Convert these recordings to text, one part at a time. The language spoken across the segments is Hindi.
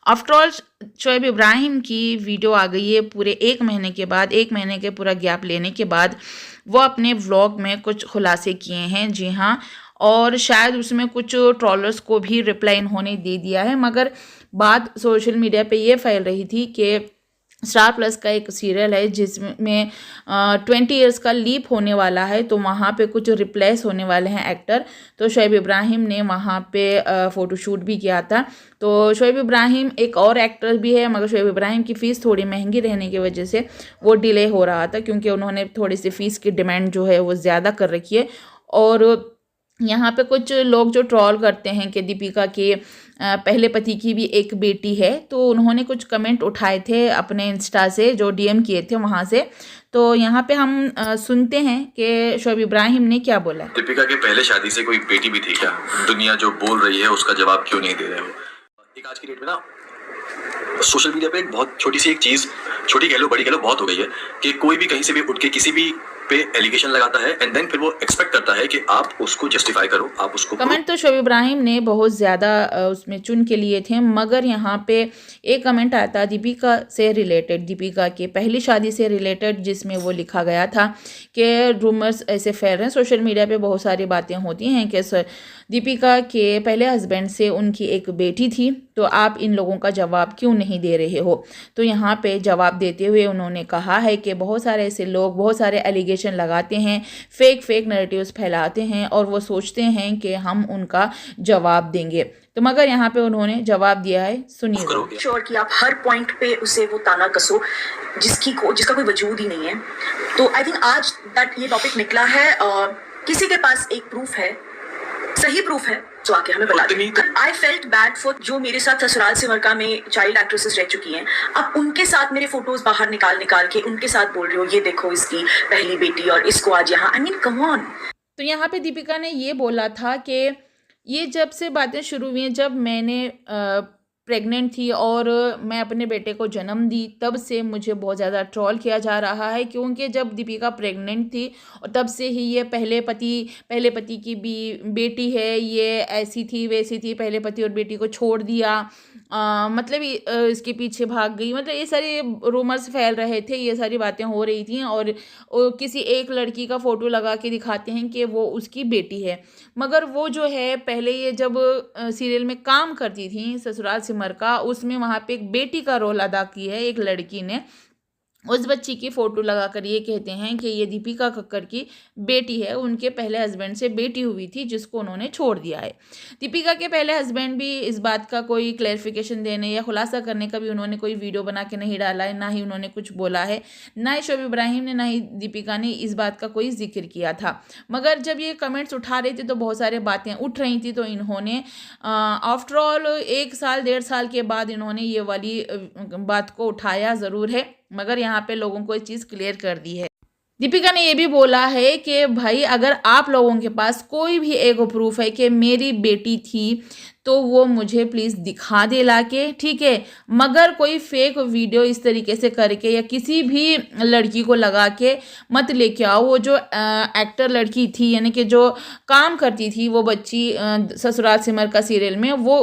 आफ्टर ऑल शोएब इब्राहिम की वीडियो आ गई है पूरे 1 महीने के बाद, 1 महीने के पूरा गैप लेने के बाद वो अपने व्लॉग में कुछ खुलासे किए हैं। जी हाँ, और शायद उसमें कुछ ट्रोलर्स को भी रिप्लाई इन्होंने दे दिया है, मगर बात सोशल मीडिया पे ये फैल रही थी कि स्टार प्लस का एक सीरियल है जिसमें 20 इयर्स का लीप होने वाला है, तो वहाँ पे कुछ रिप्लेस होने वाले हैं एक्टर। तो शोएब इब्राहिम ने वहाँ पे फ़ोटोशूट भी किया था। तो शोएब इब्राहिम एक और एक्टर भी है, मगर शोएब इब्राहिम की फ़ीस थोड़ी महंगी रहने की वजह से वो डिले हो रहा था, क्योंकि उन्होंने थोड़ी सी फ़ीस की डिमांड जो है वो ज़्यादा कर रखी है। और यहाँ पे कुछ लोग जो ट्रोल करते हैं कि दीपिका के पहले पति की भी एक बेटी है, तो उन्होंने कुछ कमेंट उठाए थे अपने इंस्टा से, जो डीएम किए थे वहाँ से। तो यहाँ पे हम सुनते हैं कि शोएब इब्राहिम ने क्या बोला है। दीपिका के पहले शादी से कोई बेटी भी थी क्या? दुनिया जो बोल रही है उसका जवाब क्यों नहीं दे रहे हो? एक आज की डेट में ना सोशल मीडिया पे एक बहुत छोटी सी एक चीज, छोटी कह लो बड़ी कह लो, बहुत हो गई है कि कोई भी कहीं से भी उठ के किसी भी पे एलिगेशन लगाता है एंड देन फिर वो एक्सपेक्ट करता है कि आप उसको जस्टिफाई करो, आप उसको। कमेंट तो शोएब इब्राहिम ने बहुत ज़्यादा उसमें चुन के लिए थे, मगर यहाँ पे एक कमेंट आया था दीपिका से रिलेटेड, दीपिका की पहली शादी से रिलेटेड, जिसमें वो लिखा गया था कि रूमर्स ऐसे फैल रहे हैं सोशल मीडिया पे, बहुत सारी बातें होती हैं कि दीपिका के पहले हस्बैंड से उनकी एक बेटी थी, तो आप इन लोगों का जवाब क्यों नहीं दे रहे हो। तो यहाँ पे जवाब देते हुए उन्होंने कहा है कि बहुत सारे ऐसे लोग बहुत सारे एलिगेशन लगाते हैं, फेक नैरेटिव्स फैलाते हैं और वो सोचते हैं कि हम उनका जवाब देंगे। तो मगर यहाँ पे उन्होंने जवाब दिया है, सुनिए। श्योर कि आप हर पॉइंट पे उसे वो ताना कसो जिसका कोई वजूद ही नहीं है। तो आई थिंक आज दैट ये टॉपिक निकला है, किसी के पास एक प्रूफ है, सही प्रूफ है, तो आके हमें बता दें। आई फेल्ट बैड फॉर जो मेरे साथ ससुराल सिमरका में चाइल्ड एक्ट्रेसेस रह चुकी हैं, अब उनके साथ मेरे फोटोज बाहर निकाल के उनके साथ बोल रही हो ये देखो इसकी पहली बेटी और इसको आज यहाँ, आई मीन कम ऑन। तो यहाँ पे दीपिका ने ये बोला था कि ये जब से बातें शुरू हुई हैं, जब मैंने प्रेग्नेंट थी और मैं अपने बेटे को जन्म दी, तब से मुझे बहुत ज़्यादा ट्रोल किया जा रहा है, क्योंकि जब दीपिका प्रेग्नेंट थी और तब से ही ये पहले पति की भी बेटी है, ये ऐसी थी वैसी थी, पहले पति और बेटी को छोड़ दिया, मतलब इसके पीछे भाग गई, मतलब ये सारे रूमर्स फैल रहे थे, ये सारी बातें हो रही थी। और किसी एक लड़की का फ़ोटो लगा के दिखाते हैं कि वो उसकी बेटी है, मगर वो जो है पहले ये जब सीरियल में काम करती थी ससुराल सिमरका, उसमें वहाँ पे एक बेटी का रोल अदा किया है एक लड़की ने। उस बच्ची की फ़ोटो लगाकर ये कहते हैं कि ये दीपिका कक्कर की बेटी है, उनके पहले हस्बैंड से बेटी हुई थी जिसको उन्होंने छोड़ दिया है। दीपिका के पहले हस्बैंड भी इस बात का कोई क्लैरिफिकेशन देने या खुलासा करने का भी उन्होंने कोई वीडियो बना के नहीं डाला है, ना ही उन्होंने कुछ बोला है, ना ही शोएब इब्राहिम ने ना ही दीपिका ने इस बात का कोई जिक्र किया था। मगर जब ये कमेंट्स उठा रहे थे तो बहुत सारे बातें उठ रही थी, तो इन्होंने आफ्टर ऑल 1 साल 1.5 साल के बाद इन्होंने ये वाली बात को उठाया ज़रूर है, मगर यहाँ पे लोगों को ये चीज़ क्लियर कर दी है। दीपिका ने ये भी बोला है कि भाई अगर आप लोगों के पास कोई भी एक प्रूफ है कि मेरी बेटी थी, तो वो मुझे प्लीज़ दिखा दे लाके, ठीक है, मगर कोई फेक वीडियो इस तरीके से करके या किसी भी लड़की को लगा के मत लेके आओ। वो जो एक्टर लड़की थी, यानी कि जो काम करती थी वो बच्ची ससुराल सिमरका सीरियल में, वो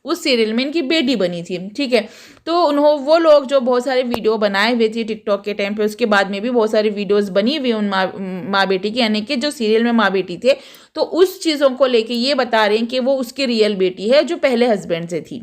उस सीरियल में इनकी बेटी बनी थी, ठीक है। तो वो लोग जो बहुत सारे वीडियो बनाए हुए थे टिकटॉक के टाइम पे, उसके बाद में भी बहुत सारी वीडियोस बनी हुई उन माँ बेटी की, यानी कि जो सीरियल में माँ बेटी थे, तो उस चीज़ों को लेके ये बता रहे हैं कि वो उसकी रियल बेटी है जो पहले हस्बैंड से थी,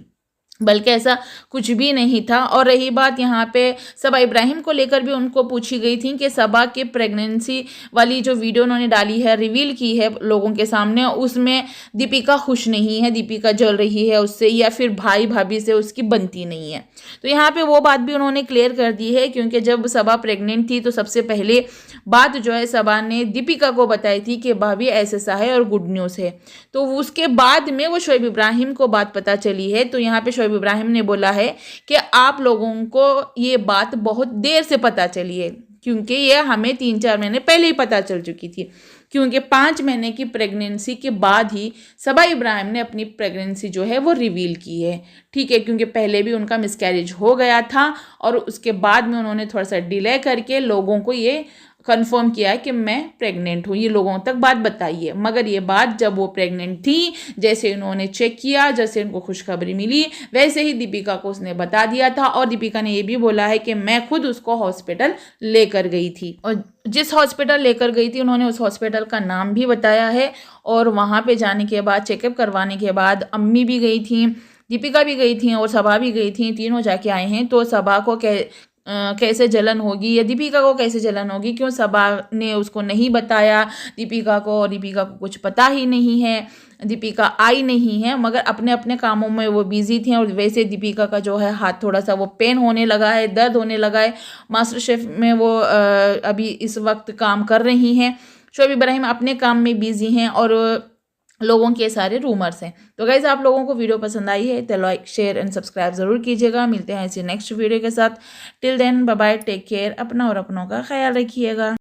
बल्कि ऐसा कुछ भी नहीं था। और रही बात यहाँ पे सबा इब्राहिम को लेकर भी उनको पूछी गई थी कि सबा के प्रेगनेंसी वाली जो वीडियो उन्होंने डाली है, रिवील की है लोगों के सामने, उसमें दीपिका खुश नहीं है, दीपिका जल रही है उससे, या फिर भाई भाभी से उसकी बनती नहीं है। तो यहाँ पे वो बात भी उन्होंने क्लियर कर दी है, क्योंकि जब सबा प्रेग्नेंट थी तो सबसे पहले बात जो है सबा ने दीपिका को बताई थी कि भाभी ऐसा है और गुड न्यूज़ है। तो उसके बाद में वो शोएब इब्राहिम को बात पता चली है। तो यहाँ पे शोएब इब्राहिम ने बोला है कि आप लोगों को ये बात बहुत देर से पता चली है, क्योंकि ये हमें 3-4 महीने पहले ही पता चल चुकी थी, क्योंकि 5 महीने की प्रेगनेंसी के बाद ही सबा इब्राहिम ने अपनी प्रेगनेंसी जो है वो रिवील की है, ठीक है, क्योंकि पहले भी उनका मिसकैरेज हो गया था और उसके बाद में उन्होंने थोड़ा सा डिले करके लोगों को ये कंफर्म किया कि मैं प्रेग्नेंट हूँ, ये लोगों तक बात बताई है। मगर ये बात जब वो प्रेग्नेंट थी, जैसे उन्होंने चेक किया, जैसे उनको खुशखबरी मिली, वैसे ही दीपिका को उसने बता दिया था। और दीपिका ने ये भी बोला है कि मैं खुद उसको हॉस्पिटल लेकर गई थी, और जिस हॉस्पिटल लेकर गई थी उन्होंने उस हॉस्पिटल का नाम भी बताया है। और वहाँ पे जाने के बाद, चेकअप करवाने के बाद, अम्मी भी गई थी, दीपिका भी गई थी और सबा भी गई थी, तीनों जाके आए हैं। तो सबा को कैसे जलन होगी, या दीपिका को कैसे जलन होगी, क्यों सबा ने उसको नहीं बताया दीपिका को, और दीपिका को कुछ पता ही नहीं है, दीपिका आई नहीं है। मगर अपने अपने कामों में वो बिजी थी। और वैसे दीपिका का जो है हाथ थोड़ा सा वो पेन होने लगा है, दर्द होने लगा है। मास्टर शेफ में वो अभी इस वक्त काम कर रही हैं। शोएब इब्राहिम अपने काम में बिजी हैं और लोगों के सारे रूमर्स हैं। तो गाइस, आप लोगों को वीडियो पसंद आई है तो लाइक, शेयर एंड सब्सक्राइब ज़रूर कीजिएगा। मिलते हैं ऐसी नेक्स्ट वीडियो के साथ। Till then bye bye, take care, अपना और अपनों का ख्याल रखिएगा।